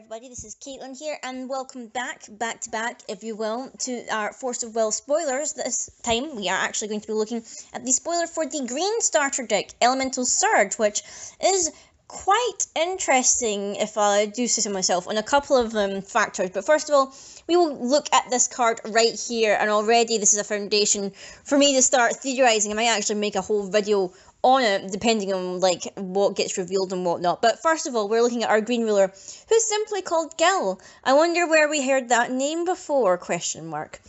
everybody, this is Caitlin here, and welcome back to back, if you will, to our Force of Will spoilers. This time, we are actually going to be looking at the spoiler for the green starter deck, Elemental Surge, which is quite interesting, if I do say so myself, on a couple of factors. But first of all, we will look at this card right here, and already this is a foundation for me to start theorizing. I might actually make a whole video on it, depending on like what gets revealed and whatnot. But first of all, we're looking at our green ruler, who's simply called Gill. I wonder where we heard that name before, question mark.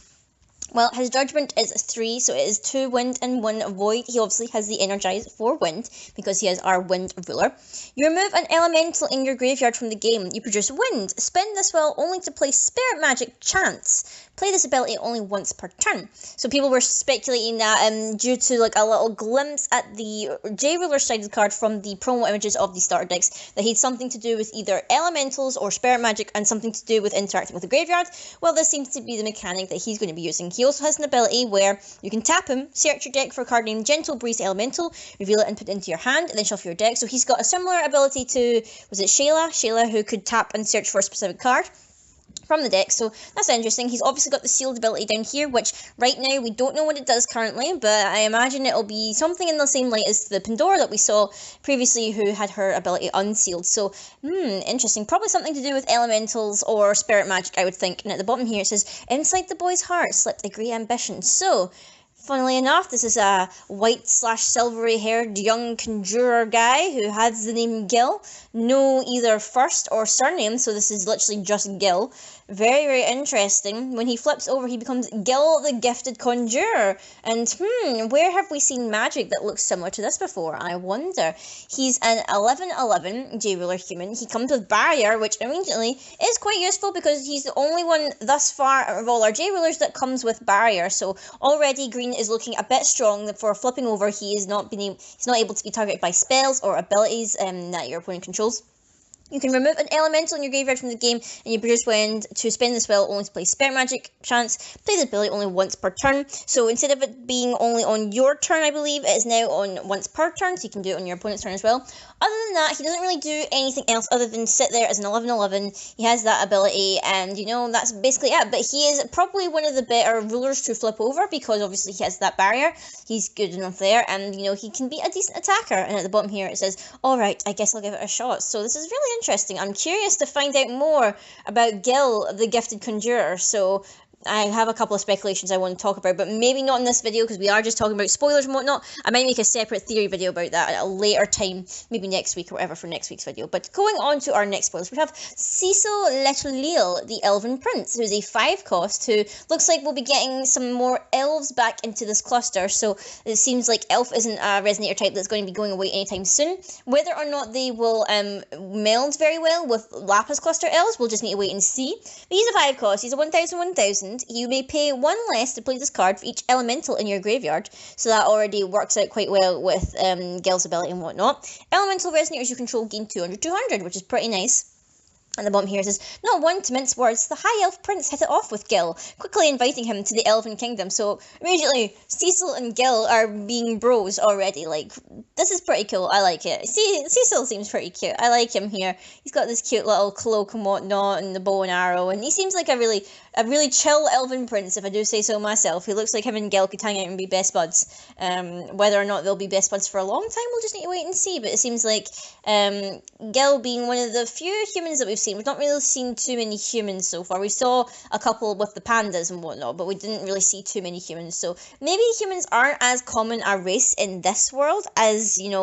Well, his judgment is 3, so it is 2 wind and 1 void. He obviously has the energize for wind, because he is our wind ruler. You remove an elemental in your graveyard from the game. You produce wind. Spend this well only to play Spirit Magic Chance. Play this ability only once per turn. So people were speculating that due to like a little glimpse at the J ruler side of the card from the promo images of the starter decks, that he had something to do with either elementals or spirit magic and something to do with interacting with the graveyard. Well, this seems to be the mechanic that he's going to be using. He also has an ability where you can tap him, search your deck for a card named Gentle Breeze Elemental, reveal it and put it into your hand, and then shuffle your deck. So he's got a similar ability to, was it Shayla, who could tap and search for a specific card from the deck, so that's interesting. He's obviously got the sealed ability down here, which right now we don't know what it does currently, but I imagine it'll be something in the same light as the Pandora that we saw previously, who had her ability unsealed. So, interesting. Probably something to do with elementals or spirit magic, I would think. And at the bottom here it says, inside the boy's heart slept a great ambition. So, funnily enough, this is a white/silvery-haired young conjurer guy who has the name Gill. No either first or surname, so this is literally just Gill. Very, very interesting. When he flips over, he becomes Gill the Gifted Conjurer. And, where have we seen magic that looks similar to this before? I wonder. He's an 11/11 J-Ruler human. He comes with Barrier, which immediately is quite useful because he's the only one thus far of all our J-Rulers that comes with Barrier. So already green is looking a bit strong for flipping over. He's not able to be targeted by spells or abilities that your opponent controls. You can remove an elemental in your graveyard from the game, and you produce wind to spend the spell only to play Spirit Magic Chance. Play the ability only once per turn. So instead of it being only on your turn, I believe, it is now on once per turn, so you can do it on your opponent's turn as well. Other than that, he doesn't really do anything else other than sit there as an 11/11. He has that ability, and that's basically it. But he is probably one of the better rulers to flip over, because obviously he has that barrier. He's good enough there, and he can be a decent attacker. And at the bottom here it says, alright, I guess I'll give it a shot. So this is really interesting. I'm curious to find out more about Gill, the Gifted Conjurer, so I have a couple of speculations I want to talk about, but maybe not in this video, because we are just talking about spoilers and whatnot. I might make a separate theory video about that at a later time, maybe next week or whatever, for next week's video. But going on to our next spoilers, we have Cecil Letelil, the Elven Prince, who's a 5 cost, who looks like we'll be getting some more elves back into this cluster, so it seems like elf isn't a resonator type that's going to be going away anytime soon. Whether or not they will meld very well with Lapis cluster elves, we'll just need to wait and see. But he's a 5 cost, he's a 1000/1000. You may pay 1 less to play this card for each elemental in your graveyard, so that already works out quite well with Gill's ability and whatnot. Elemental resonators you control gain 200/200, which is pretty nice. And the bottom here says, not one to mince words, the High Elf Prince hit it off with Gill, quickly inviting him to the Elven Kingdom. So, immediately, Cecil and Gill are being bros already. Like, this is pretty cool. I like it. Cecil seems pretty cute. I like him here. He's got this cute little cloak and whatnot, and the bow and arrow, and he seems like a really chill Elven Prince, if I do say so myself. He looks like him and Gill could hang out and be best buds. Whether or not they'll be best buds for a long time, we'll just need to wait and see. But it seems like Gill being one of the few humans that we've seen. We've not really seen too many humans so far. We saw a couple with the pandas and whatnot, but we didn't really see too many humans. So maybe humans aren't as common a race in this world as, in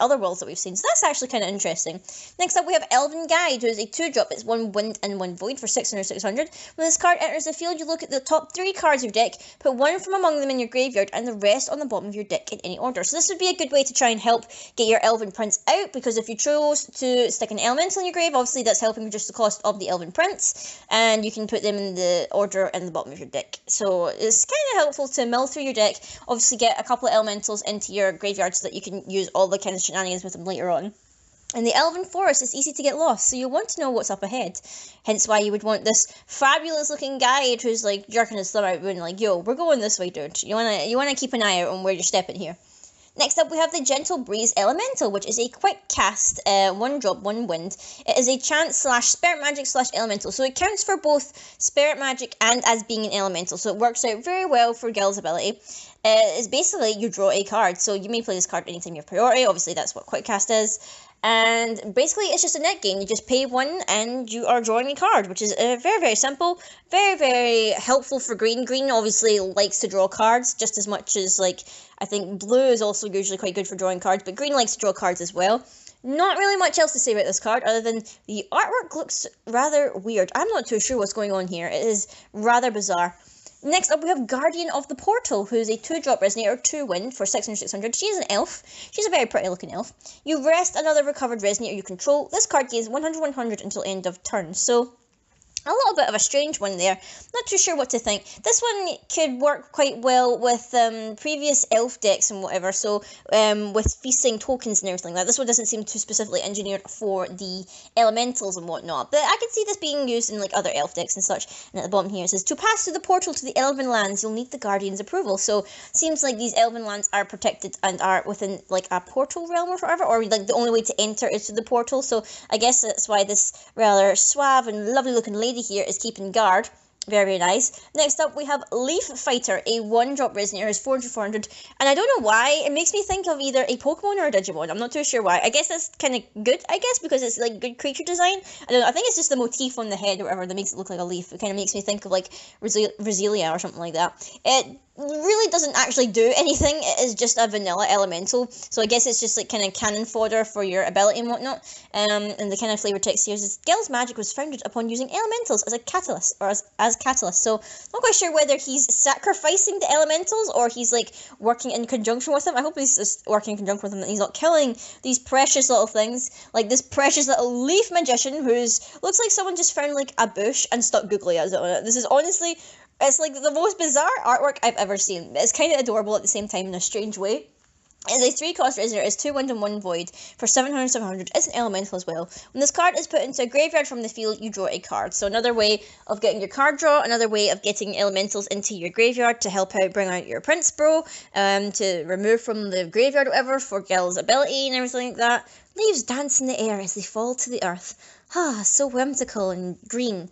other worlds that we've seen. So that's actually kind of interesting. Next up, we have Elven Guide, who is a 2-drop. It's 1 wind and 1 void for 600/600. When this card enters the field, you look at the top 3 cards of your deck, put 1 from among them in your graveyard, and the rest on the bottom of your deck in any order. So this would be a good way to try and help get your Elven Prince out, because if you chose to stick an elemental in your grave, obviously that's helping reduce the cost of the Elven Prince, and you can put them in the order in the bottom of your deck. So it's kind of helpful to mill through your deck, obviously get a couple of elementals into your graveyard so that you can use all the kind of shenanigans with them later on. In the Elven Forest, it's easy to get lost, so you'll want to know what's up ahead. Hence why you would want this fabulous-looking guide who's, jerking his thumb out and like, yo, we're going this way, dude. You wanna keep an eye out on where you're stepping here. Next up, we have the Gentle Breeze Elemental, which is a quick cast, 1 drop, 1 wind. It is a chant slash spirit magic slash elemental, so it counts for both spirit magic and as being an elemental, so it works out very well for Gill's ability. It's basically you draw a card, so you may play this card anytime you have priority. Obviously, that's what quick cast is. And basically, it's just a net gain. You just pay 1 and you are drawing a card, which is very, very simple. Very, very helpful for green. Green obviously likes to draw cards just as much as, like, I think blue is also usually quite good for drawing cards, but green likes to draw cards as well. Not really much else to say about this card other than the artwork looks rather weird. I'm not too sure what's going on here. It is rather bizarre. Next up, we have Guardian of the Portal, who is a 2-drop resonator, 2 wind for 600/600. She is an elf. She's a very pretty looking elf. You rest another recovered resonator you control. This card gains 100/100 until end of turn. So, a little bit of a strange one there. Not too sure what to think. This one could work quite well with previous elf decks and whatever. So with feasting tokens and everything like that. This one doesn't seem too specifically engineered for the elementals and whatnot. But I could see this being used in like other elf decks and such. And at the bottom here it says, to pass through the portal to the Elven lands, you'll need the Guardian's approval. So seems like these Elven lands are protected and are within like a portal realm or whatever. Or like the only way to enter is through the portal. So I guess that's why this rather suave and lovely looking lady here is keeping guard. Very, very nice. Next up, we have Leaf Fighter, a 1-drop resonator, is 400/400, and I don't know why, it makes me think of either a Pokemon or a Digimon. I'm not too sure why. I guess that's kind of good, because it's like good creature design. I don't know, I think it's just the motif on the head or whatever that makes it look like a leaf. It kind of makes me think of like Roselia or something like that. It really doesn't actually do anything. It is just a vanilla elemental, so I guess it's just like kind of cannon fodder for your ability and whatnot. And the kind of flavor text here is Gill's magic was founded upon using elementals as a catalyst, or as catalyst. So not quite sure whether he's sacrificing the elementals or he's like working in conjunction with them. I hope he's just working in conjunction with them and he's not killing these precious little things, like this precious little leaf magician who's looks like someone just found like a bush and stuck googly eyes on it. This is honestly, it's like the most bizarre artwork I've ever seen. It's kind of adorable at the same time in a strange way. It's a 3-cost resonator, it's 2 wind and 1 void for 700/700. It's an elemental as well. When this card is put into a graveyard from the field, you draw a card. So another way of getting your card draw, another way of getting elementals into your graveyard to help out, bring out your Prince Bro, to remove from the graveyard or whatever for Gill's ability and everything like that. Leaves dance in the air as they fall to the earth. Ah, so whimsical and green.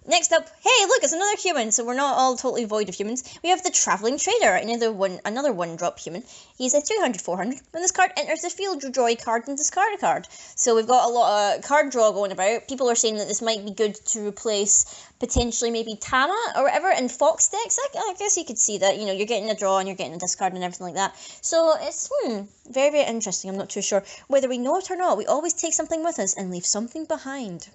Next up, hey, look, it's another human, so we're not all totally void of humans. We have the Travelling Trader, another 1-drop human. He's a 300/400. When this card enters the field, you draw a card and discard a card. So we've got a lot of card draw going about. People are saying that this might be good to replace potentially maybe Tama or whatever in Fox decks. I guess you could see that, you know, you're getting a draw and you're getting a discard and everything like that. So it's very, very interesting. I'm not too sure. Whether we know it or not, we always take something with us and leave something behind.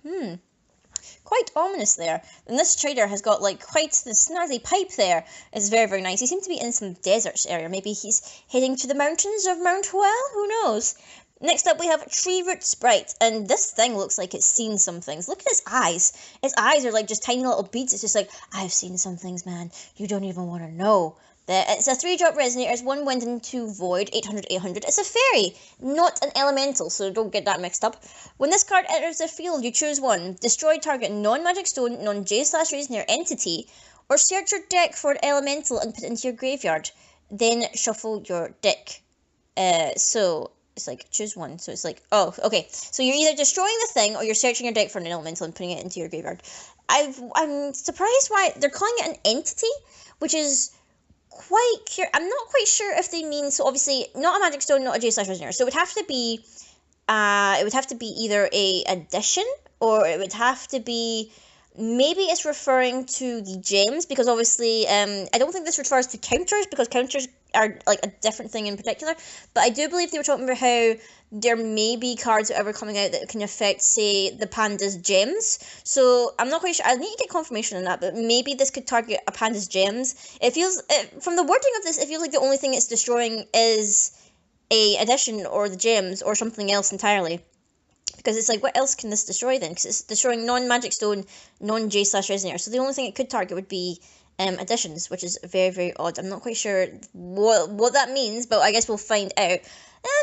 Quite ominous there. And this trader has got like quite the snazzy pipe there. It's very, very nice. He seems to be in some deserts area. Maybe he's heading to the mountains of Mount Hwell? Who knows? Next up, we have Tree Root Sprite, and this thing looks like it's seen some things. Look at its eyes. Its eyes are like just tiny little beads. It's just like, I've seen some things, man. You don't even want to know. It's a 3-drop resonator, it's 1 wind and 2 void, 800/800. It's a fairy, not an elemental, so don't get that mixed up. When this card enters the field, you choose one. Destroy target non-magic stone, non-J/resonator entity, or search your deck for an elemental and put it into your graveyard. Then shuffle your deck. So it's like, choose one. So it's like, oh, okay. So you're either destroying the thing or you're searching your deck for an elemental and putting it into your graveyard. I'm surprised why they're calling it an entity, which is quite curious. I'm not quite sure if they mean, so obviously not a magic stone, not a J/resonator. So it would have to be either a addition or it would have to be, maybe it's referring to the gems, because obviously I don't think this refers to counters, because counters are like a different thing in particular. But I do believe they were talking about how there may be cards that are coming out that can affect, say, the panda's gems. So I'm not quite sure. I need to get confirmation on that, but maybe this could target a panda's gems. It feels, from the wording of this, it feels like the only thing it's destroying is a addition or the gems or something else entirely. Because it's like, what else can this destroy then? Because it's destroying non-magic stone, non-J/resonator. So the only thing it could target would be additions, which is very, very odd. I'm not quite sure what that means, but I guess we'll find out.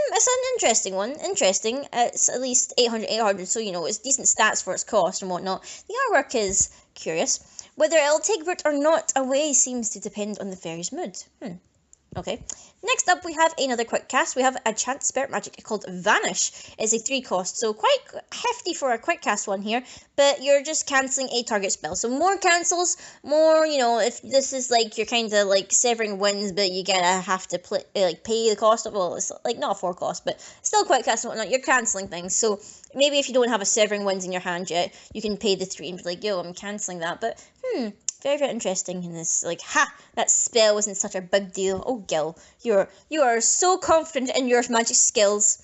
It's an interesting one. Interesting. It's at least 800/800, so, you know, it's decent stats for its cost and whatnot. The artwork is curious. Whether it'll take root or not away seems to depend on the fairy's mood. Okay. Next up, we have another quick cast. We have a chance spirit magic called Vanish. It's a 3 cost, so quite hefty for a quick cast one here, but you're just cancelling a target spell. So more cancels, more, you know, if this is like you're kind of like severing winds, but you gotta have to pay the cost of, well, it's like not a 4 cost, but still quick cast and whatnot, you're cancelling things. So maybe if you don't have a severing winds in your hand yet, you can pay the 3 and be like, yo, I'm cancelling that, but very, very interesting in this, like, that spell wasn't such a big deal. Oh, Gill, you are so confident in your magic skills.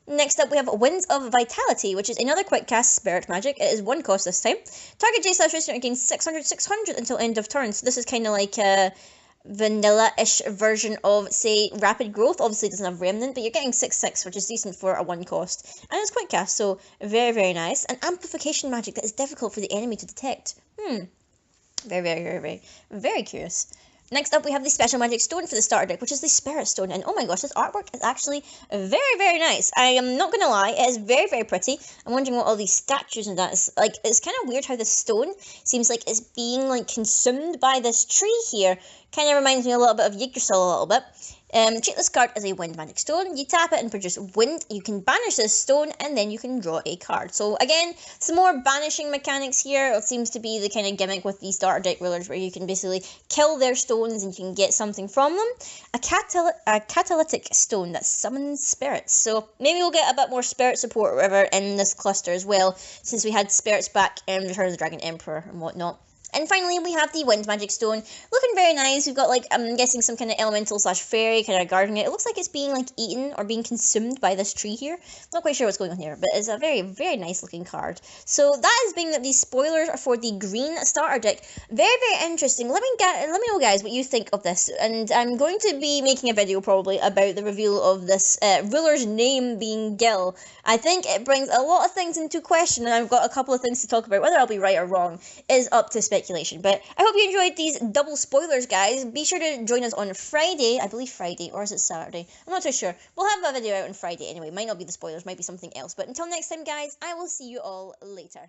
Next up, we have Winds of Vitality, which is another quick cast spirit magic. It is 1 cost this time. Target J/Resident gains 600 until end of turn. So this is kind of like a vanilla-ish version of, say, Rapid Growth. Obviously, it doesn't have Remnant, but you're getting 6/6, which is decent for a 1 cost. And it's quick cast, so very, very nice. An Amplification magic that is difficult for the enemy to detect. Very, very, very, very, very curious. Next up, we have the Special Magic Stone for the starter deck, which is the Spirit Stone. And oh my gosh, this artwork is actually very, very nice. I am not going to lie, it is very, very pretty. I'm wondering what all these statues and that is. Like, it's kind of weird how this stone seems like it's being, like, consumed by this tree here. Kind of reminds me a little bit of Yggdrasil a little bit. Treat this card as a Wind Magic Stone. You tap it and produce wind. You can banish this stone and then you can draw a card. So again, some more banishing mechanics here. It seems to be the kind of gimmick with these starter deck rulers where you can basically kill their stones and you can get something from them. A catalytic stone that summons spirits. So maybe we'll get a bit more spirit support or whatever in this cluster as well, since we had spirits back in Return of the Dragon Emperor and whatnot. And finally, we have the Wind Magic Stone, looking very nice. We've got, like, I'm guessing some kind of elemental / fairy kind of guarding it. It looks like it's being, like, eaten or being consumed by this tree here. Not quite sure what's going on here, but it's a very, very nice looking card. So that is being that these spoilers are for the green starter deck. Very, very interesting. Let me know, guys, what you think of this. And I'm going to be making a video probably about the reveal of this ruler's name being Gill. I think it brings a lot of things into question, and I've got a couple of things to talk about. Whether I'll be right or wrong is up to speculation. But I hope you enjoyed these double spoilers, guys. Be sure to join us on Friday. I believe Friday, or is it Saturday? I'm not too sure. We'll have a video out on Friday anyway. Might not be the spoilers, might be something else. But until next time, guys, I will see you all later.